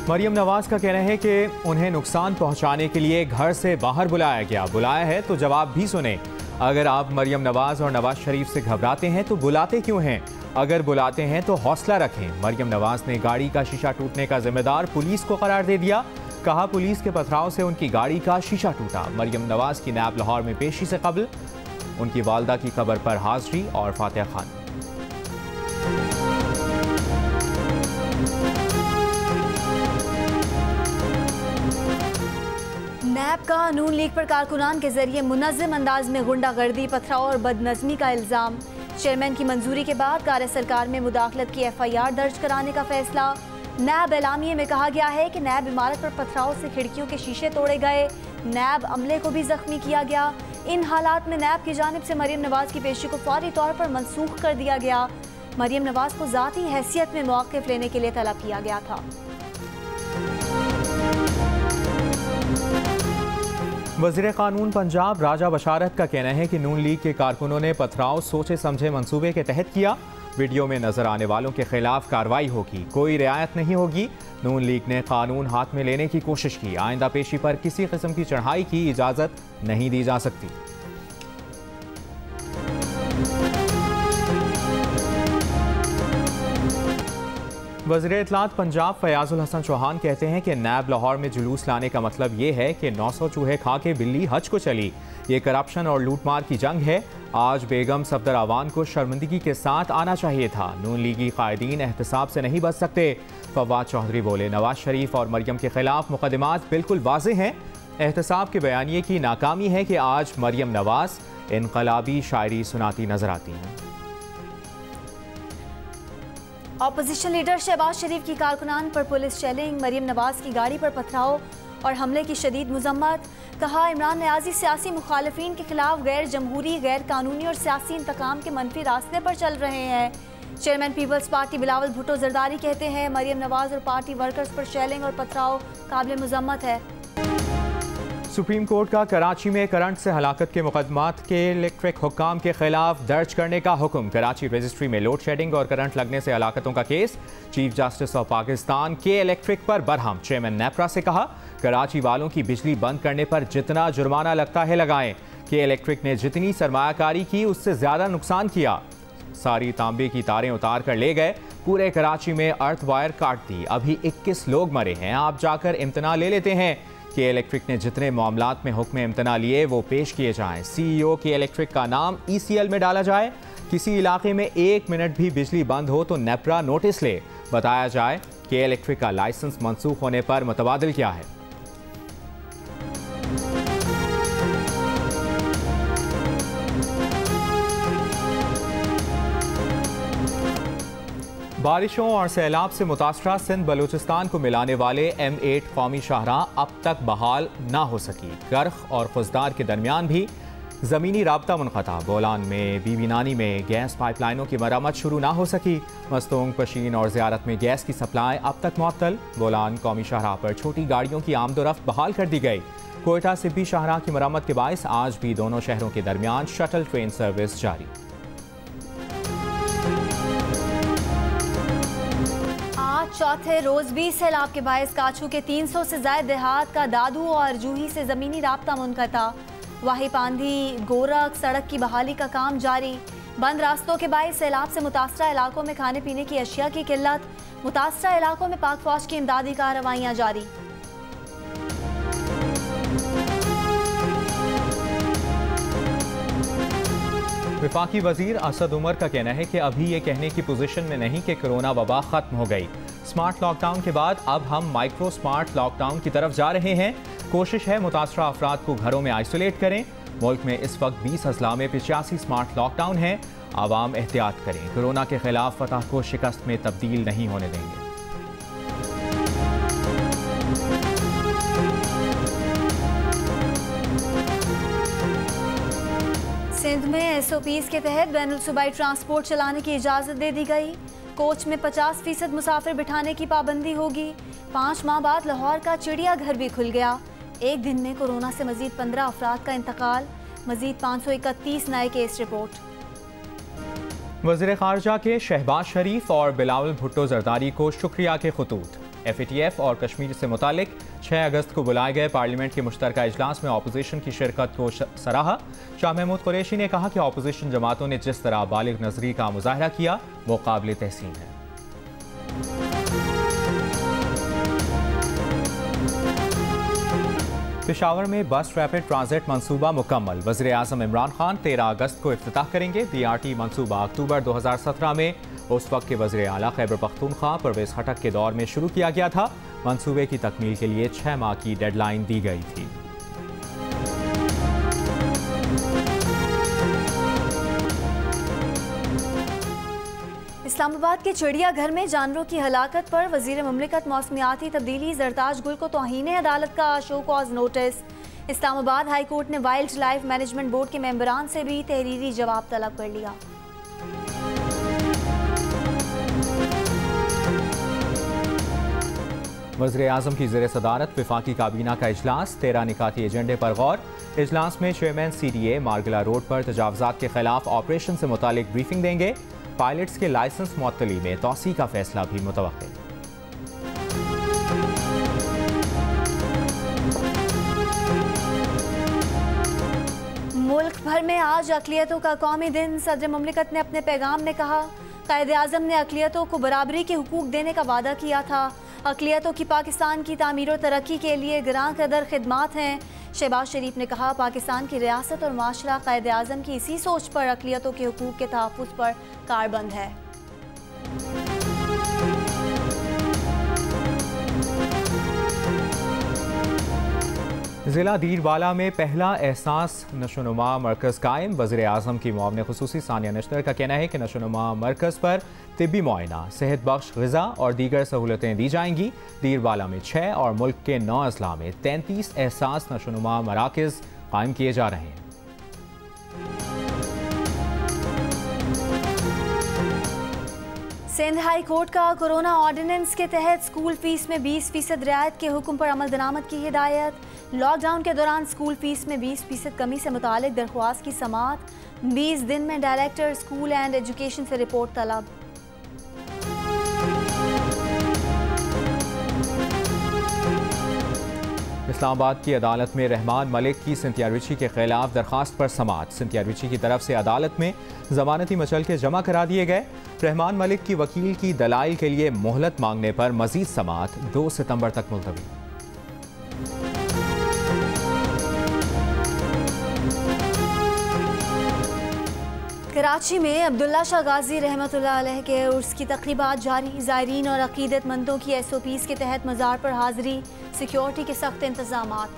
मरियम नवाज का कहना है कि उन्हें नुकसान पहुंचाने के लिए घर से बाहर बुलाया है तो जवाब भी सुने। अगर आप मरियम नवाज और नवाज शरीफ से घबराते हैं तो बुलाते क्यों हैं? अगर बुलाते हैं तो हौसला रखें। मरियम नवाज ने गाड़ी का शीशा टूटने का जिम्मेदार पुलिस को करार दे दिया। कहा पुलिस के पथराव से उनकी गाड़ी का शीशा टूटा। मरियम नवाज की नैब लाहौर में पेशी से कबल उनकी वालदा की कब्र पर हाजिरी और फातिहा खान। नैब का नून लीग पर कारकुनान के जरिए मुनज़्ज़म अंदाज में गुंडागर्दी, पथराव और बदनज़मी का इल्ज़ाम। चेयरमैन की मंजूरी के बाद कार्य सरकार में मुदाखलत की FIR दर्ज कराने का फैसला। नैब एलामिये में कहा गया है कि नैब इमारत पर पथराव से खिड़कियों के शीशे तोड़े गए, नैब अमले को भी जख्मी किया गया। इन हालात में नैब की जानिब से मरियम नवाज की पेशी को फौरी तौर पर मनसूख कर दिया गया। मरियम नवाज को ज़ाती हैसियत में मौक़िफ़ लेने के लिए तलब किया गया था। वज़ीर क़ानून पंजाब राजा बशारत का कहना है कि नून लीग के कारकुनों ने पथराव सोचे समझे मंसूबे के तहत किया। वीडियो में नजर आने वालों के खिलाफ कार्रवाई होगी, कोई रियायत नहीं होगी। नून लीग ने कानून हाथ में लेने की कोशिश की। आइंदा पेशी पर किसी किस्म की चढ़ाई की इजाज़त नहीं दी जा सकती। वज़ीर इत्तलात पंजाब फयाजुल हसन चौहान कहते हैं कि नैब लाहौर में जुलूस लाने का मतलब ये है कि 900 चूहे खा के बिल्ली हज को चली। ये करप्शन और लूटमार की जंग है। आज बेगम सफदर आवान को शर्मिंदगी के साथ आना चाहिए था। नून लीगी कायदीन एहतसाब से नहीं बच सकते। फवाद चौधरी बोले, नवाज शरीफ और मरियम के खिलाफ मुकदमात बिल्कुल वाज़ेह हैं। एहतसाब के बयानिए की नाकामी है कि आज मरियम नवाज इनकलाबी शायरी सुनाती नजर आती हैं। अपोजिशन लीडर शहबाज शरीफ की कारकुनान पर पुलिस चैलेंज, मरियम नवाज की गाड़ी पर पथराव और हमले की शदीद मजम्मत। कहा, इमरान न्याजी सियासी मुखालिफिन के खिलाफ गैर जमहूरी, गैर कानूनी और सियासी इंतकाम के मनफी रास्ते पर चल रहे हैं। चेयरमैन पीपल्स पार्टी बिलावल भुट्टो जरदारी कहते हैं, मरियम नवाज और पार्टी वर्कर्स पर चैलेंज और पथराव काबिल मजम्मत है। सुप्रीम कोर्ट का कराची में करंट से हलाकत के मुकदमात के इलेक्ट्रिक हुक्काम के खिलाफ दर्ज करने का हुक्म। कराची रजिस्ट्री में लोड शेडिंग और करंट लगने से हलाकतों का case. Chief justice of Pakistan के इलेक्ट्रिक पर बरहम। चेयरमैन नेपरा से कहा, कराची वालों की बिजली बंद करने पर जितना जुर्माना लगता है लगाएं। के इलेक्ट्रिक ने जितनी सरमायाकारी की उससे ज्यादा नुकसान किया। सारी तांबे की तारें उतार कर ले गए। पूरे कराची में अर्थ वायर काट दी। अभी 21 लोग मरे हैं। आप जाकर इम्तना ले लेते हैं। के इलेक्ट्रिक ने जितने मामलात में हुक्म इम्तना लिए वो पेश किए जाएं। CEO के इलेक्ट्रिक का नाम ECL में डाला जाए। किसी इलाके में 1 मिनट भी बिजली बंद हो तो नेपरा नोटिस ले। बताया जाए कि इलेक्ट्रिक का लाइसेंस मंसूख होने पर मुतबादिल क्या है। बारिशों और सैलाब से मुतासरा सिंध बलूचिस्तान को मिलाने वाले M8 कौमी शाहराह अब तक बहाल ना हो सकी। गर्ख और खुजदार के दरमियान भी ज़मीनी राबता मुनक़ता। बोलान में बीबी नानी में गैस पाइपलाइनों की मरम्मत शुरू ना हो सकी। मस्तोंग, पशीन और ज़ियारत में गैस की सप्लाई अब तक मुअत्तल। बोलान कौमी शाहराह पर छोटी गाड़ियों की आमदोरफ्त बहाल कर दी गई। कोयटा सिब्बी शाहराह की मरम्मत के बायस आज भी दोनों शहरों के दरमियान शटल ट्रेन सर्विस जारी। चौथे रोज भी सैलाब के बायस काछू के 300 से ज्यादा देहात का दादू और जूही से जमीनी राब्ता मुनक़ता। वाही पांधी गोरख सड़क की बहाली का काम जारी। बंद रास्तों के बायस सैलाब से मुतासरा इलाकों में खाने पीने की अशिया की किल्लत। मुतासरा इलाकों में पाक फौज की इमदादी कार्रवाइयाँ जारी। वफाकी वजीर असद उमर का कहना है कि अभी ये कहने की पोजीशन में नहीं कि कोरोना वबा खत्म हो गई। स्मार्ट लॉकडाउन के बाद अब हम माइक्रो स्मार्ट लॉकडाउन की तरफ जा रहे हैं। कोशिश है मुतासरा अफराद को घरों में आइसोलेट करें। मुल्क में इस वक्त 20 अजला में 85 स्मार्ट लॉकडाउन है। आवाम एहतियात करें। कोरोना के खिलाफ फतह को शिकस्त में तब्दील नहीं होने देंगे। सिंध में SOPs के तहत बैनुल सूबाई ट्रांसपोर्ट चलाने की इजाज़त दे दी गई। कोच में 50% मुसाफिर बिठाने की पाबंदी होगी। 5 माह बाद लाहौर का चिड़ियाघर भी खुल गया। एक दिन में कोरोना से मजीद 15 अफराद का इंतकाल। मजीद 531 नए केस रिपोर्ट। वज़ीर ख़ारजा के शहबाज शरीफ और बिलावल भुट्टो जरदारी को शुक्रिया के खतूत। FATF और कश्मीर से मुतालिक 6 अगस्त को बुलाए गए पार्लियामेंट के मुश्तरका इजलास में अपोजिशन की शिरकत को सराहा। शाह महमूद कुरैशी ने कहा कि अपोजिशन जमातों ने जिस तरह बालिग नजरी का मुजाहरा किया वो काबिल तहसीन है। पेशावर में बस रैपिड ट्रांजिट मंसूबा मुकम्मल। वज़ीर आज़म इमरान खान 13 अगस्त को इफ्तिताह करेंगे। BRT मंसूबा अक्टूबर 2017 में उस वक्त के वज़ीर आला खैबर पख्तूनख्वा परवेज़ खटक के दौर में शुरू किया गया था। मंसूबे की तकमील के लिए 6 माह की डेडलाइन दी गई थी। इस्लामाबाद के चिड़ियाघर में जानवरों की हलाकत पर वजीर मुमलिकत मौसमियाती तब्दीली जरताज गुल को तौहीन अदालत का show cause notice. Islamabad high court ने वाइल्ड लाइफ मैनेजमेंट बोर्ड के मेंबरान से भी तहरीरी जवाब तलब कर लिया। वज़ीर आज़म की ज़ेर सदारत वफाकी काबीना का इजलास। 13 निकाती एजेंडे पर गौर। इजलास में चेयरमैन CDA मारगला रोड पर तजावुज़ात के खिलाफ ऑपरेशन से मुतालिक ब्रीफिंग देंगे। पायलट्स के लाइसेंस मुअत्तली में तौसी का फैसला भी मुतवक्किल। मुल्क भर में आज अक़लियतों का कौमी दिन। सदर मुमलिकत ने अपने पैगाम में कहा, क़ायद आज़म ने अक़लियतों को बराबरी के हुकूक देने का वादा किया था। अक़लियतों की पाकिस्तान की तामीर और तरक्की के लिए गिरां कदर खिदमात हैं। शहबाज शरीफ ने कहा, पाकिस्तान की रियासत और माशरा क़ायद आज़म की इसी सोच पर अक़लियतों के हुकूक के तहफ़्फ़ुज़ पर कारबंद है। ज़िला दीरवाला में पहला एहसास नशोनुमा मरकज़ कायम। वज़ीर आज़म की मुआविन ख़ुसूसी सानिया नश्तर का कहना है कि नशोनुमा मरकज़ पर तिब्बी मुआयना, सेहत बख्श ग़िज़ा और दीगर सहूलतें दी जाएंगी। दीरवाला में 6 और मुल्क के 9 अज़ला में 33 एहसास नशोनुमा मराकज़ कायम किए जा रहे हैं। सिंध हाई कोर्ट का कोरोना ऑर्डिनेंस के तहत स्कूल फीस में 20% रियायत के हुक्म पर अमल दरामद की हिदायत। लॉकडाउन के दौरान स्कूल फीस में 20% कमी से मुतालिक दरख्वास्त की समाअत। 20 दिन में डायरेक्टर स्कूल एंड एजुकेशन से रिपोर्ट तलब। इस्लामाबाद की अदालत में रहमान मलिक की सिंथिया रिची के खिलाफ दरखास्त पर समाअत। सिंथिया रिची की तरफ से अदालत में जमानती मचलके जमा करा दिए गए। रहमान मलिक की वकील की दलाइल के लिए मोहलत मांगने पर मजीद समाअत 2 सितंबर तक मुलतवी। कराची में अब्दुल्ला शाह गाजी रहमतुल्लाह अलैह के उर्स की तकरीबात जारी। ज़ायरीन और अक़ीदतमंदों की SOPs के तहत मज़ार पर हाज़िरी, सिक्योरिटी के सख्त इंतज़ामात।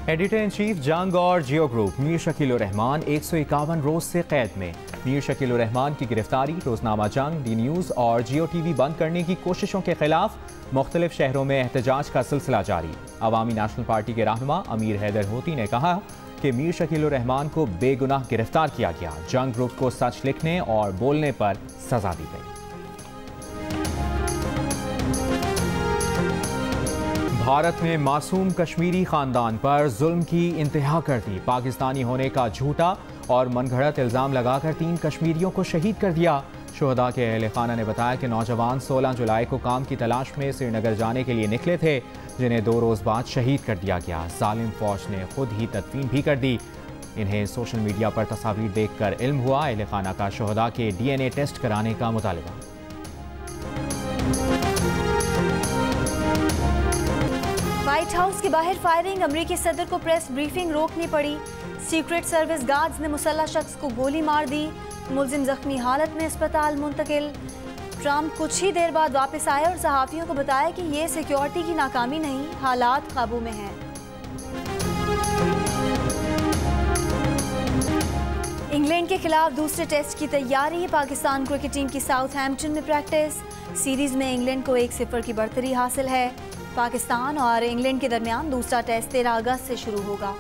एडिटर इन चीफ जंग और जियो ग्रुप मीर शकील उर रहमान 151 रोज से कैद में। मीर शकील उर रहमान की गिरफ्तारी, रोजनामा जंग, डी न्यूज़ और जियो TV बंद करने की कोशिशों के खिलाफ मुख्तलिफ शहरों में एहतजाज का सिलसिला जारी। अवामी नेशनल पार्टी के रहनुमा अमीर हैदर होती ने कहा कि मीर शकील उर रहमान को बेगुनाह गिरफ्तार किया गया। जंग ग्रुप को सच लिखने और बोलने पर सजा दी गई। भारत ने मासूम कश्मीरी खानदान पर जुल्म की इंतहा कर दी। पाकिस्तानी होने का झूठा और मनगढ़ंत इल्ज़ाम लगाकर 3 कश्मीरियों को शहीद कर दिया। शुहदा के अहले खाना ने बताया कि नौजवान 16 जुलाई को काम की तलाश में श्रीनगर जाने के लिए निकले थे, जिन्हें 2 रोज़ बाद शहीद कर दिया गया। जालिम फौज ने खुद ही तदफीन भी कर दी। इन्हें सोशल मीडिया पर तस्वीर देखकर इल्म हुआ। अहले खाना का शुहदा के DNA टेस्ट कराने का मुतालबा। व्हाइट हाउस के बाहर फायरिंग, अमरीकी सदर को प्रेस ब्रीफिंग रोकनी पड़ी। सीक्रेट सर्विस गार्ड्स ने मुसल्लह शख्स को गोली मार दी। मुलजिम जख्मी हालत में अस्पताल मुंतकिल। ट्रंप कुछ ही देर बाद वापस आए और सहाफ़ियों को बताया कि ये सिक्योरिटी की नाकामी नहीं, हालात काबू में हैं। इंग्लैंड के खिलाफ दूसरे टेस्ट की तैयारी। पाकिस्तान क्रिकेट टीम की साउथहैम्पटन में प्रैक्टिस। सीरीज में इंग्लैंड को 1-0 की बढ़तरी हासिल है। पाकिस्तान और इंग्लैंड के दरमियान दूसरा टेस्ट 13 अगस्त से शुरू होगा।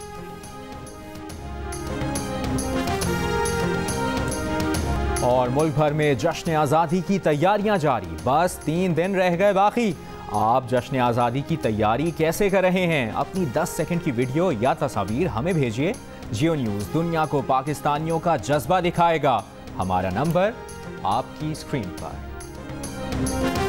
और मुल्क भर में जश्न आज़ादी की तैयारियां जारी। बस 3 दिन रह गए बाकी। आप जश्न आज़ादी की तैयारी कैसे कर रहे हैं? अपनी 10 सेकंड की वीडियो या तस्वीर हमें भेजिए जियो न्यूज़ दुनिया को पाकिस्तानियों का जज्बा दिखाएगा। हमारा नंबर आपकी स्क्रीन पर।